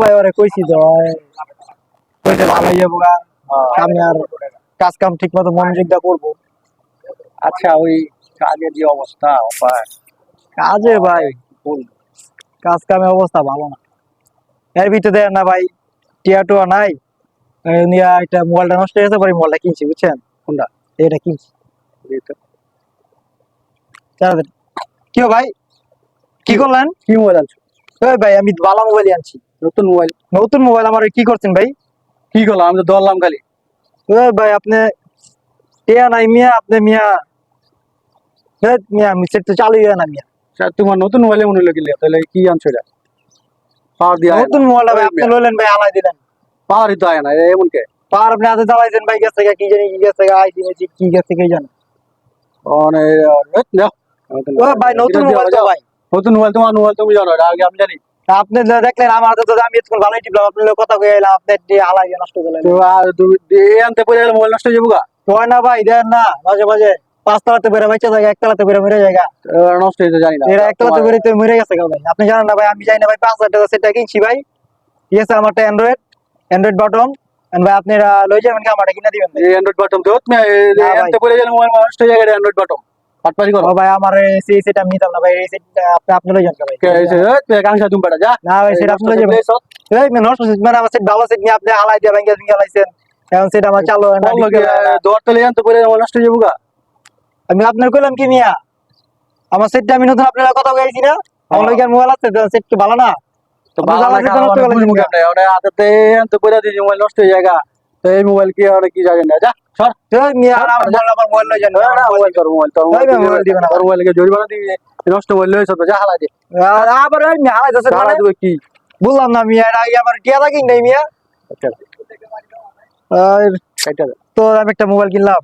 ভাই ওরে কইছি তো কইতে ভালো যাবো গা। আমি আর কাজ কাম ঠিক মতো মনোযোগ দিয়ে করবো। আচ্ছা ওই কাজের যে অবস্থা অপার কাজে ভাই বল কাজ কামের অবস্থা ভালো না। এর ভিতরে দেন না ভাই টিয়া টুয়া নাই। নিয়ে একটা মোবাইলটা নষ্ট হয়ে গেছে পরে মোবাইলটা কিনছি বুঝছেন। কোনটা এটা কিনছি। এই তো। চালাতে কি ভাই কি করলেন? কি মোবাইল আনছো? ওই ভাই আমি ভালো মোবাইল আনছি। নতুন মোবাইল? নতুন মোবাইল আমার কি করছেন ভাই? কি করলাম আমি তো ধরলাম খালি। ওই ভাই আপনি টিয়া নাই মিয়া আপনি মিয়া মিয়া মিসের তো চালু না মিয়া। স্যার, তোমার নতুন মোবাইলে মনে হলো কিলে তাহলে কি আনছো এটা? পাওয়ার দিয়ে আয় না। নতুন মোবাইল ভাই আপনি লইলেন ভাই আলাই দিলেন। পাওয়ারই তো আয় না এমন কে? পার আপনি হাতে চালাইছেন ভাই গেছে কি জানি কি গেছে আইসি মেসি কি গেছে কি জানি। মানে যাও ও ভাই নতুন মোবাইল তো ভাই। নতুন মোবাইল তোমার মোবাইল তুমি জানো এটা আগে আমি জানি। আপনি দেখলেন আমার হাতে তো আমি এখন ভালোই টিপলাম আপনার লগে কথা কই এলাম আপনি দিয়ে আলাই দিয়ে নষ্ট করলেন। তো আর তুমি এই আনতে পড়ে গেলে মোবাইল নষ্ট হয়ে যাবো গা। হয় না ভাই দেন না মাঝে মাঝে পাঁচতলাতে বেড়ে বাচ্চা জায়গা একতলাতে বেড়ে মরে জায়গা। নষ্ট হয়েছে জানি না এরা একতলাতে বেড়ে তো মরে গেছে গা ভাই। আপনি জানেন না ভাই আমি জানি না ভাই 5,000 টাকা সেটা কিনছি ভাই। ঠিক আছে আমারটা অ্যান্ড্রয়েড বাটন ভাই আপনারা লই যাবেন কি আমারটা কিনা দিবেন ভাই? এই অ্যান্ড্রয়েড বাটন তো তুমি না ভাই। আনতে পড়ে গেলে মোবাইল নষ্ট হয়ে যাবে অ্যান্ড্রয়েড বাটন পাটপারি করো। ও ভাই আমার সেই সেট আমি নিতাম না ভাই এই সেটটা আপনি লই যান ভাই। কে এসে তুই কাংসা তুমি বেটা যা। না ভাই সেটা আপনি লই যাবেন। এই মানে নষ্ট মানে আমার সেট ভালো সেট নিয়ে আপনি আলাই দিয়ে ভাঙ্গা ভাঙ্গা লাইছেন। এখন সেটা আমার চালু হয় না। দোয়ার তলে আনতে পড়ে মোবাইল নষ্ট হয়ে যাবো গা। আমি আপনার কইলাম কি মিয়া আমার সেটটা আমি নতুন আপনারা কথা কইছি না আমার লইগার মোবাইল আছে সেট কি ভালো না? তো আপনি ভালো জ্বালা না সেটটা নষ্ট করে বুঝবো দিলেন। কেমনে ওটা হাতে আনতে পড়ে দিয়ে মোবাইল নষ্ট হয়ে যায় তো এই মোবাইল কি আর কি জানেন না যা সর। এই মিয়া আর আমার মোবাইল লই যান। না মোবাইল তোর মোবাইল তোর ভাই মোবাইল দিবেন না। মোবাইলকে জরিমানা দিবি নষ্ট মোবাইল লইছ তো যা হালা দে। আবার ওই মিয়া হালাই দছে হালা দিবে কি? বললাম না মিয়া এর আগে আমার টিয়া লাগিন নাই মিয়া। আচ্ছা আর কাইটা দে। তো আমি একটা মোবাইল কিনলাম